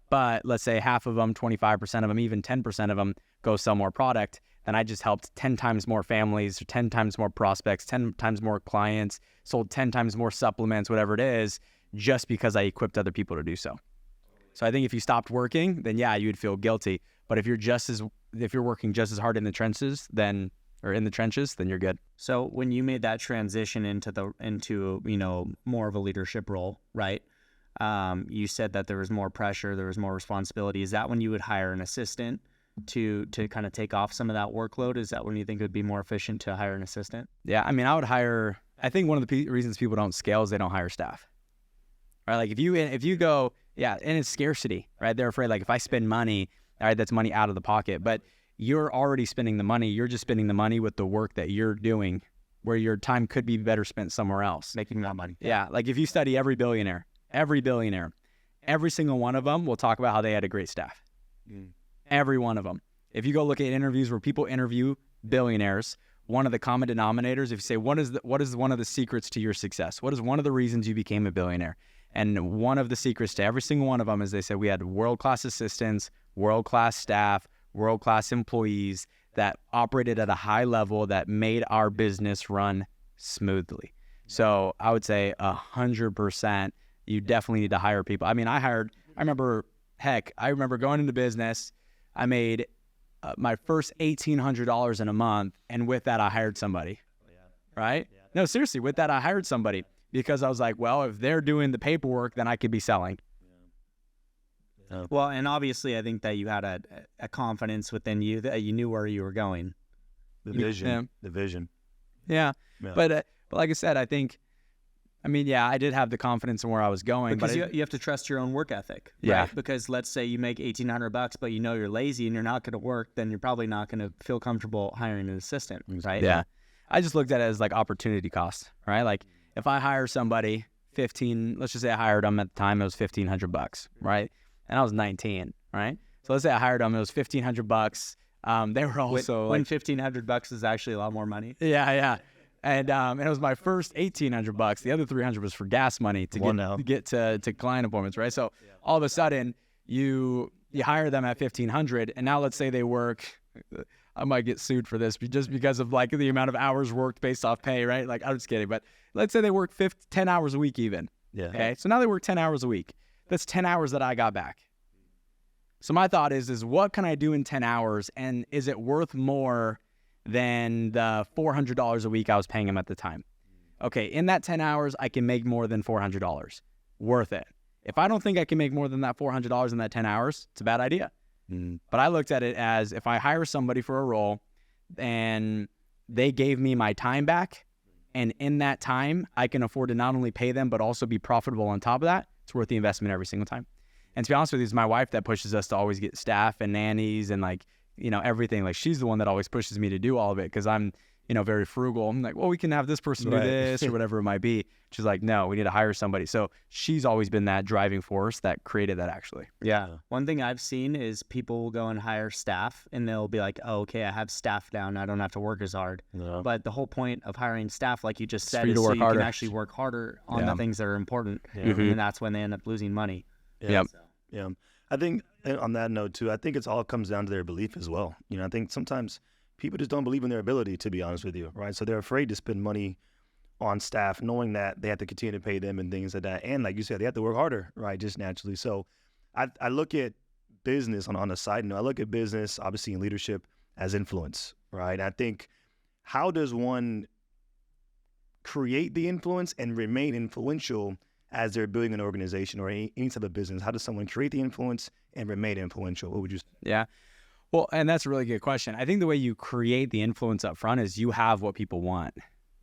But let's say half of them, 25% of them, even 10% of them go sell more product, then I just helped 10 times more families, or 10 times more prospects, 10 times more clients, sold 10 times more supplements, whatever it is, just because I equipped other people to do so. So I think if you stopped working, then yeah, you would feel guilty. But if you're working just as hard in the trenches, then you're good. So when you made that transition into more of a leadership role, right? You said that there was more pressure, there was more responsibility. Is that when you would hire an assistant to kind of take off some of that workload? Is that when you think it would be more efficient to hire an assistant? Yeah, I think one of the reasons people don't scale is they don't hire staff, right? Like if you go, yeah, and it's scarcity, right? They're afraid like if I spend money, all right, that's money out of the pocket, but you're already spending the money. You're just spending the money with the work that you're doing where your time could be better spent somewhere else. Making that money. Yeah, like if you study every billionaire, every single one of them will talk about how they had a great staff. Every one of them. If you go look at interviews where people interview billionaires, one of the common denominators, if you say, what is one of the secrets to your success? What is one of the reasons you became a billionaire? And one of the secrets to every single one of them is they said we had world-class assistants, world-class staff, world-class employees that operated at a high level that made our business run smoothly. So I would say 100%, you definitely need to hire people. I mean, I remember going into business, I made my first $1,800 in a month. And with that, I hired somebody, right? No, seriously, with that, I hired somebody because I was like, well, if they're doing the paperwork, then I could be selling. Well, and obviously, I think that you had a confidence within you that you knew where you were going. The vision. Yeah. But like I said, I did have the confidence in where I was going. Because you have to trust your own work ethic. Yeah. Right? Because let's say you make $1,800, but you know you're lazy and you're not going to work, then you're probably not going to feel comfortable hiring an assistant, right? Yeah. I just looked at it as like opportunity cost, right? Like if I hire somebody let's just say I hired them at the time, it was $1,500, right? And I was 19, right? So let's say I hired them, it was $1,500. They were also when $1,500 is actually a lot more money. Yeah. And it was my first $1,800. The other $300 was for gas money to get to client appointments, right? So all of a sudden you hire them at $1,500, and now let's say they work. I might get sued for this just because of like the amount of hours worked based off pay, right? Like I'm just kidding, but let's say they work 10 hours a week even. Yeah. Okay. So now they work 10 hours a week. That's 10 hours that I got back. So my thought is what can I do in 10 hours? And is it worth more than the $400 a week I was paying him at the time? Okay. In that 10 hours, I can make more than $400. Worth it. If I don't think I can make more than that $400 in that 10 hours, it's a bad idea. But I looked at it as if I hire somebody for a role and they gave me my time back, and in that time, I can afford to not only pay them, but also be profitable on top of that, it's worth the investment every single time. And to be honest with you, it's my wife that pushes us to always get staff and nannies and everything. Like she's the one that always pushes me to do all of it because I'm, very frugal. I'm like, well, we can have this person do this or whatever it might be. She's like, no, we need to hire somebody. So she's always been that driving force that created that actually. Yeah. One thing I've seen is people will go and hire staff and they'll be like, oh, okay, I have staff down. I don't have to work as hard. No. But the whole point of hiring staff, like you just said, is so you can actually work harder on the things that are important. And that's when they end up losing money. Yeah. I think on that note too, I think it's all comes down to their belief as well. I think sometimes people just don't believe in their ability, to be honest with you, right? So they're afraid to spend money on staff, knowing that they have to continue to pay them and things like that. And like you said, they have to work harder, right? Just naturally. So I look at business on a side note. I look at business, obviously in leadership, as influence, right? I think how does one create the influence and remain influential as they're building an organization or any type of business? How does someone create the influence and remain influential? What would you say? Yeah. Well, and that's a really good question. I think the way you create the influence up front is you have what people want.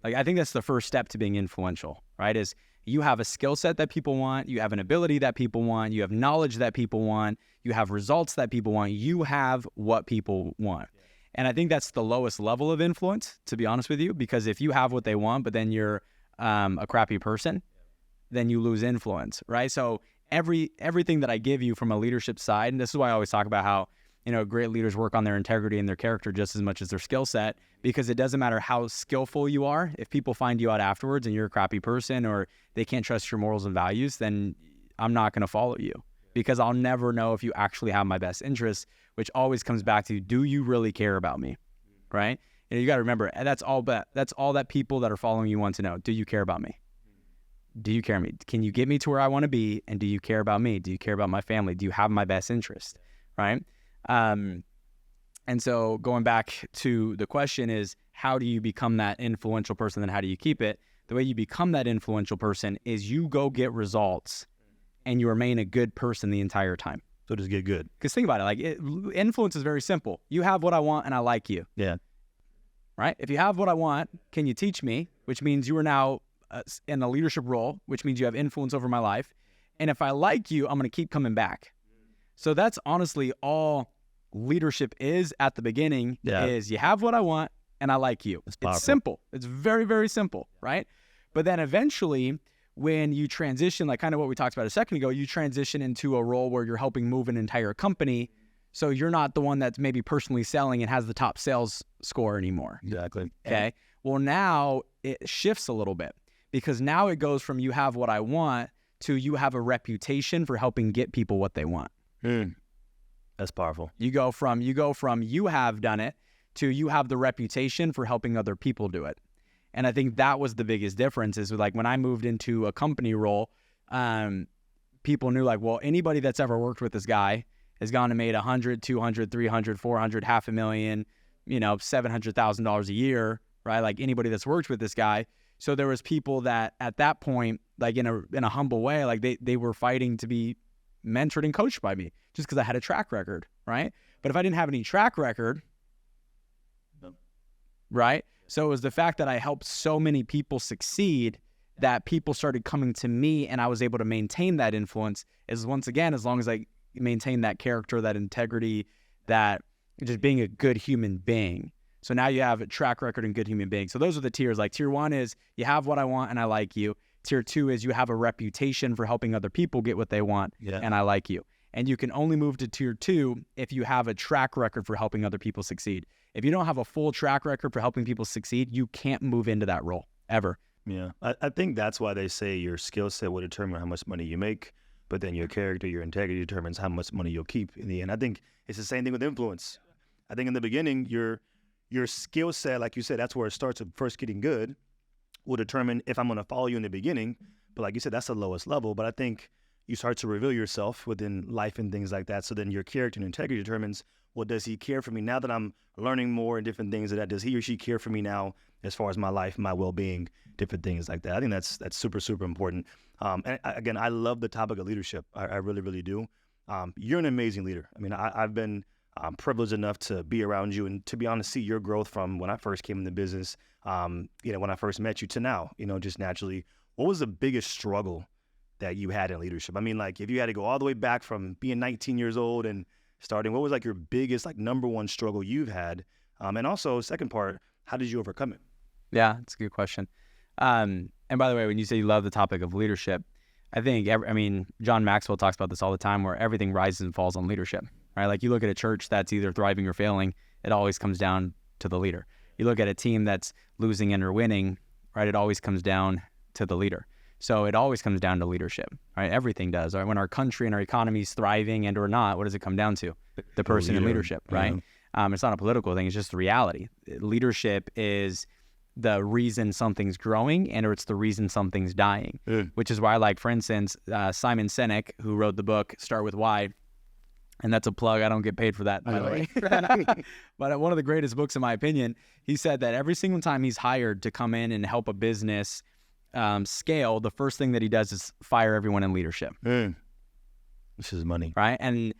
Like, I think that's the first step to being influential, right? Is you have a skill set that people want, you have an ability that people want, you have knowledge that people want, you have results that people want, you have what people want. Yeah. And I think that's the lowest level of influence, to be honest with you, because if you have what they want, but then you're a crappy person, then you lose influence, right? So everything that I give you from a leadership side, and this is why I always talk about how great leaders work on their integrity and their character just as much as their skill set, because it doesn't matter how skillful you are. If people find you out afterwards and you're a crappy person or they can't trust your morals and values, then I'm not going to follow you because I'll never know if you actually have my best interests, which always comes back to, do you really care about me? Right? You got to remember, that's all that people that are following you want to know. Do you care about me? Do you care about me? Can you get me to where I want to be? And do you care about me? Do you care about my family? Do you have my best interest? Right? And so going back to the question is, how do you become that influential person and how do you keep it? The way you become that influential person is you go get results and you remain a good person the entire time. So just get good. Because think about it, influence is very simple. You have what I want and I like you. Yeah. Right? If you have what I want, can you teach me? Which means you are now in a leadership role, which means you have influence over my life. And if I like you, I'm going to keep coming back. So that's honestly all leadership is at the beginning, is you have what I want and I like you. It's simple. It's very, very simple, right? But then eventually when you transition, like kind of what we talked about a second ago, you transition into a role where you're helping move an entire company. So you're not the one that's maybe personally selling and has the top sales score anymore. Exactly. Okay. Well, now it shifts a little bit because now it goes from you have what I want to you have a reputation for helping get people what they want. That's powerful. You go from you have done it to you have the reputation for helping other people do it. And I think that was the biggest difference is like when I moved into a company role, people knew like, well, anybody that's ever worked with this guy has gone and made 100, 200, 300, 400, $500,000, $700,000 a year, right? Like anybody that's worked with this guy. So there was people that at that point, like in a humble way, like they were fighting to be mentored and coached by me just because I had a track record, right? But if I didn't have any track record, right? So it was the fact that I helped so many people succeed that people started coming to me and I was able to maintain that influence is once again, as long as I maintain that character, that integrity, that just being a good human being. So now you have a track record and good human being. So those are the tiers. Like tier 1 is you have what I want and I like you. Tier 2 is you have a reputation for helping other people get what they want and I like you. And you can only move to tier 2 if you have a track record for helping other people succeed. If you don't have a full track record for helping people succeed, you can't move into that role ever. Yeah, I think that's why they say your skill set will determine how much money you make, but then your character, your integrity determines how much money you'll keep in the end. I think it's the same thing with influence. I think in the beginning, your skill set, like you said, that's where it starts with first getting good, will determine if I'm going to follow you in the beginning. But like you said, that's the lowest level. But I think you start to reveal yourself within life and things like that. So then your character and integrity determines, well, does he care for me now that I'm learning more and different things of that? Does he or she care for me now as far as my life, my well-being, different things like that? I think that's super, super important. Again, I love the topic of leadership. I really, really do. You're an amazing leader. I mean, I've been privileged enough to be around you and to be honest, see your growth from when I first came into business, when I first met you to now, just naturally. What was the biggest struggle that you had in leadership? I mean, like if you had to go all the way back from being 19 years old and starting, what was like your biggest, like number one struggle you've had? And also second part, how did you overcome it? Yeah, that's a good question. And by the way, when you say you love the topic of leadership, I think, John Maxwell talks about this all the time where everything rises and falls on leadership, right? Like you look at a church that's either thriving or failing, it always comes down to the leader. You look at a team that's losing and or winning, right? It always comes down to the leader. So it always comes down to leadership, right? Everything does, right? When our country and our economy is thriving and or not, what does it come down to? The person in leadership, right? It's not a political thing. It's just the reality. Leadership is the reason something's growing and or it's the reason something's dying, which is why, like, for instance, Simon Sinek, who wrote the book Start With Why, and that's a plug. I don't get paid for that, by the way. But one of the greatest books, in my opinion, he said that every single time he's hired to come in and help a business scale, the first thing that he does is fire everyone in leadership. This is money. Right? And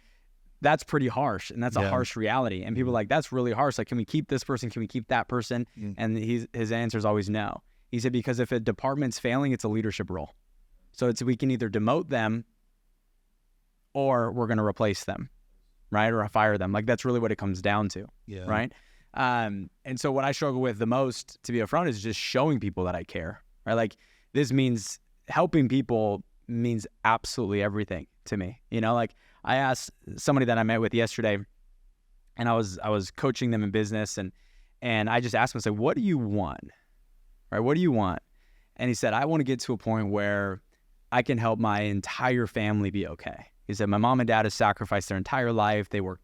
that's pretty harsh, and that's a harsh reality. And people are like, that's really harsh. Like, can we keep this person? Can we keep that person? And his answer is always no. He said, because if a department's failing, it's a leadership role. So we can either demote them or we're going to replace them, right? Or fire them. Like, that's really what it comes down to, right? And so what I struggle with the most, to be upfront, is just showing people that I care, right? Like, this means helping people means absolutely everything to me. Like, I asked somebody that I met with yesterday, and I was coaching them in business, and I just asked him, I said, what do you want? Right? What do you want? And he said, I want to get to a point where I can help my entire family be okay. He said, my mom and dad have sacrificed their entire life. They worked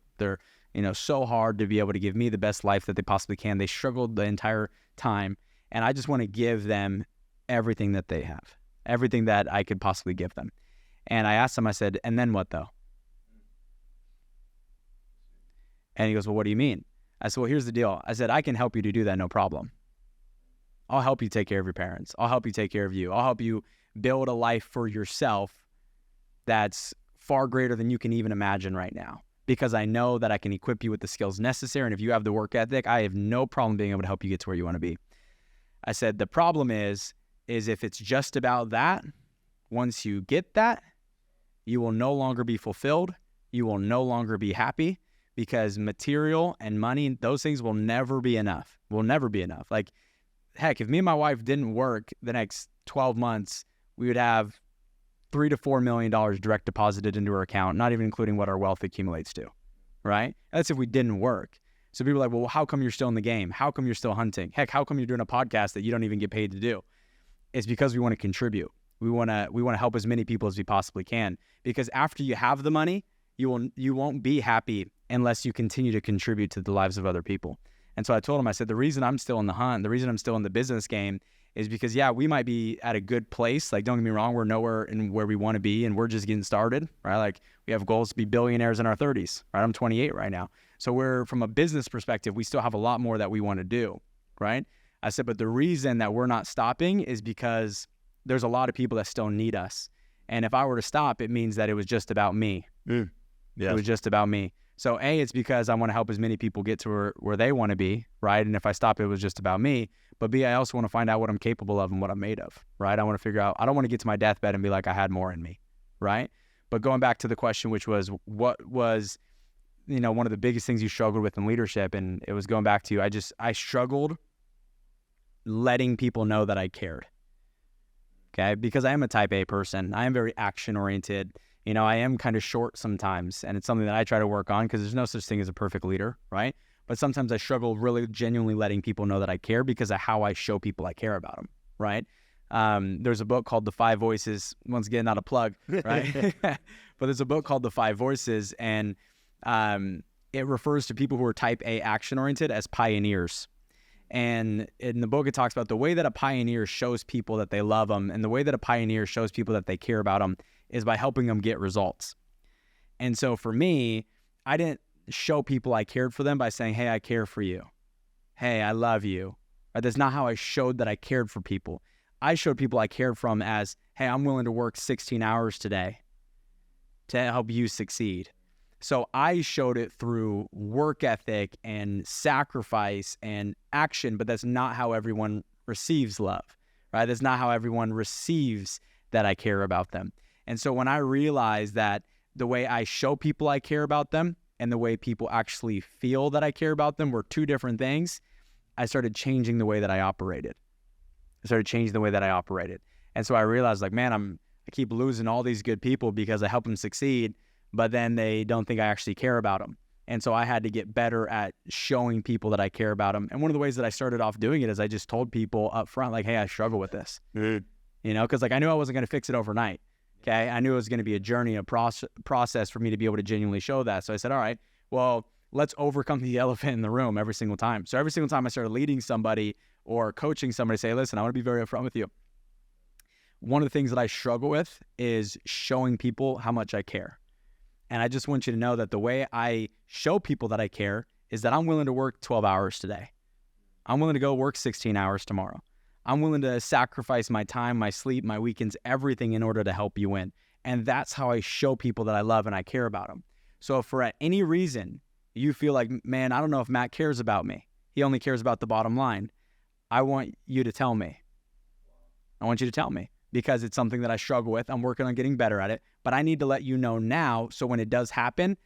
so hard to be able to give me the best life that they possibly can. They struggled the entire time, and I just want to give them everything that they have, everything that I could possibly give them. And I asked him, I said, and then what though? And he goes, well, what do you mean? I said, well, here's the deal. I said, I can help you to do that, no problem. I'll help you take care of your parents. I'll help you take care of you. I'll help you build a life for yourself that's far greater than you can even imagine right now, because I know that I can equip you with the skills necessary. And if you have the work ethic, I have no problem being able to help you get to where you want to be. I said, the problem is if it's just about that, once you get that, you will no longer be fulfilled. You will no longer be happy, because material and money, those things will never be enough. Will never be enough. Like, heck, if me and my wife didn't work the next 12 months, we would have $3 to $4 million direct deposited into our account, not even including what our wealth accumulates to, right? That's if we didn't work. So people are like, well, how come you're still in the game? How come you're still hunting? Heck, how come you're doing a podcast that you don't even get paid to do? It's because we want to contribute. We want to help as many people as we possibly can, because after you have the money, you won't be happy unless you continue to contribute to the lives of other people. And so I told him, I said, the reason I'm still in the hunt, the reason I'm still in the business game is because, yeah, we might be at a good place. Like, don't get me wrong, we're nowhere in where we want to be, and we're just getting started, right? Like, we have goals to be billionaires in our 30s, right? I'm 28 right now. So we're, from a business perspective, we still have a lot more that we want to do, right? I said, but the reason that we're not stopping is because there's a lot of people that still need us. And if I were to stop, it means that it was just about me. Yes. It was just about me. So A, it's because I want to help as many people get to where they want to be, right? And if I stop, it was just about me. But B, I also want to find out what I'm capable of and what I'm made of, right? I want to figure out, I don't want to get to my deathbed and be like, I had more in me, right? But going back to the question, which was, what was, one of the biggest things you struggled with in leadership? And it was going back to, I struggled letting people know that I cared, okay? Because I am a type A person. I am very action oriented. I am kind of short sometimes, and it's something that I try to work on because there's no such thing as a perfect leader, right? But sometimes I struggle really genuinely letting people know that I care because of how I show people I care about them, right? There's a book called The Five Voices. Once again, not a plug, right? But there's a book called The Five Voices, and it refers to people who are type A action-oriented as pioneers. And in the book, it talks about the way that a pioneer shows people that they love them, and the way that a pioneer shows people that they care about them is by helping them get results. And so for me, I didn't show people I cared for them by saying, hey, I care for you. Hey, I love you. Right? That's not how I showed that I cared for people. I showed people I cared for them as, hey, I'm willing to work 16 hours today to help you succeed. So I showed it through work ethic and sacrifice and action, but that's not how everyone receives love, right? That's not how everyone receives that I care about them. And so when I realized that the way I show people I care about them and the way people actually feel that I care about them were two different things, I started changing the way that I operated. And so I realized, like, man, I keep losing all these good people because I help them succeed, but then they don't think I actually care about them. And so I had to get better at showing people that I care about them. And one of the ways that I started off doing it is I just told people up front, like, hey, I struggle with this, because like I knew I wasn't going to fix it overnight. Okay. I knew it was going to be a journey, a process for me to be able to genuinely show that. So I said, all right, well, let's overcome the elephant in the room every single time. So every single time I started leading somebody or coaching somebody, say, listen, I want to be very upfront with you. One of the things that I struggle with is showing people how much I care. And I just want you to know that the way I show people that I care is that I'm willing to work 12 hours today. I'm willing to go work 16 hours tomorrow. I'm willing to sacrifice my time, my sleep, my weekends, everything in order to help you win. And that's how I show people that I love and I care about them. So if for any reason you feel like, man, I don't know if Matt cares about me, he only cares about the bottom line, I want you to tell me. Because it's something that I struggle with. I'm working on getting better at it, but I need to let you know now so when it does happen,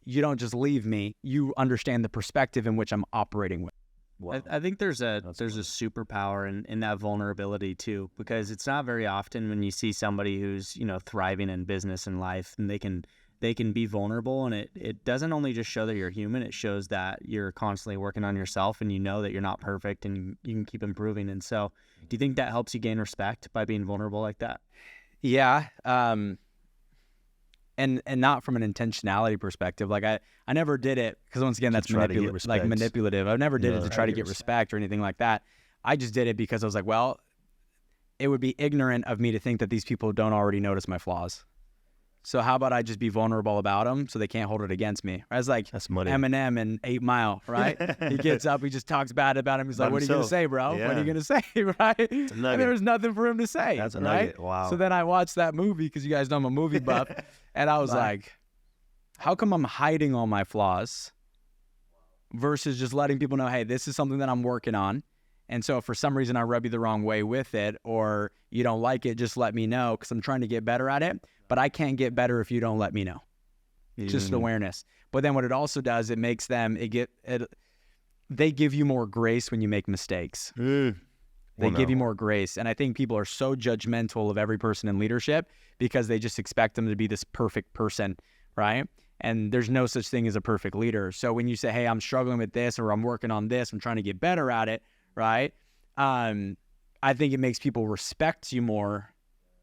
you don't just leave me. You understand the perspective in which I'm operating with. Wow. I think there's a superpower in that vulnerability too, because it's not very often when you see somebody who's thriving in business and life, and they can be vulnerable, and it doesn't only just show that you're human, it shows that you're constantly working on yourself, and you know that you're not perfect, and you can keep improving. And so, do you think that helps you gain respect by being vulnerable like that? Yeah. And not from an intentionality perspective. Like I never did it because, once again, that's manipulative. I never did it to try to get respect or anything like that. I just did it because I was like, well, it would be ignorant of me to think that these people don't already notice my flaws. So how about I just be vulnerable about them so they can't hold it against me? I was like Eminem in 8 Mile, right? He gets up, he just talks bad about him. He's like, what are you going to say, bro? Yeah. What are you going to say, right? And there was nothing for him to say, That's a right? nugget. Wow. So then I watched that movie because you guys know I'm a movie buff. And I was like, how come I'm hiding all my flaws versus just letting people know, hey, this is something that I'm working on. And so if for some reason I rub you the wrong way with it, or you don't like it, just let me know because I'm trying to get better at it. But I can't get better if you don't let me know. Just awareness. But then what it also does, it makes them, they give you more grace when you make mistakes. They give you more grace. And I think people are so judgmental of every person in leadership because they just expect them to be this perfect person, right? And there's no such thing as a perfect leader. So when you say, hey, I'm struggling with this, or I'm working on this, I'm trying to get better at it, right? I think it makes people respect you more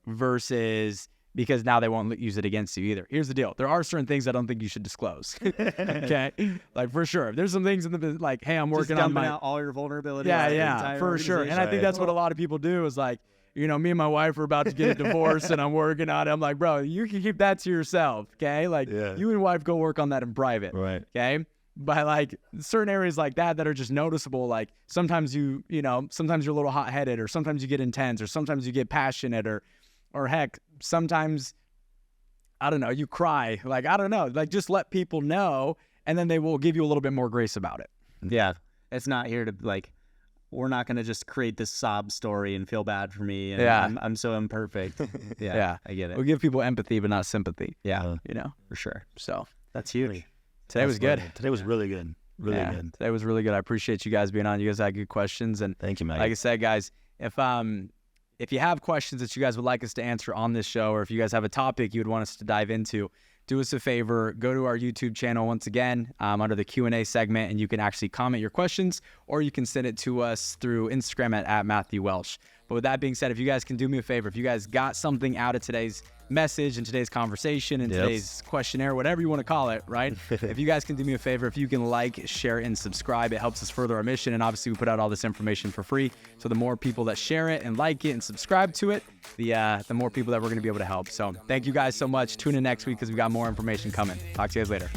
versus because now they won't use it against you either. Here's the deal. There are certain things I don't think you should disclose. Okay? Like, for sure. There's some things in the like, hey, I'm working on out all your vulnerability. Yeah, for sure. And I think that's what a lot of people do is like, me and my wife are about to get a divorce and I'm working on it. I'm like, bro, you can keep that to yourself, okay? Like, you and wife go work on that in private, right? Okay? But like certain areas like that are just noticeable, like sometimes sometimes you're a little hot-headed, or sometimes you get intense, or sometimes you get passionate, or heck, sometimes, I don't know, you cry. Like, I don't know. Like, just let people know, and then they will give you a little bit more grace about it. Yeah. It's not here to, like, we're not going to just create this sob story and feel bad for me. And I'm so imperfect. Yeah. I get it. We'll give people empathy, but not sympathy. Yeah. For sure. So that's huge. Today was good. Today was really good. Really good. Today was really good. I appreciate you guys being on. You guys had good questions. And thank you, Maggie. Like I said, guys, if you have questions that you guys would like us to answer on this show, or if you guys have a topic you would want us to dive into, do us a favor, go to our YouTube channel once again under the Q&A segment, and you can actually comment your questions, or you can send it to us through Instagram at Matthew Welsh. But with that being said, if you guys can do me a favor, if you guys got something out of today's message and today's conversation and today's questionnaire, whatever you want to call it, right? If you guys can do me a favor, if you can like, share, and subscribe, it helps us further our mission. And obviously we put out all this information for free. So the more people that share it and like it and subscribe to it, the more people that we're going to be able to help. So thank you guys so much. Tune in next week because we got more information coming. Talk to you guys later.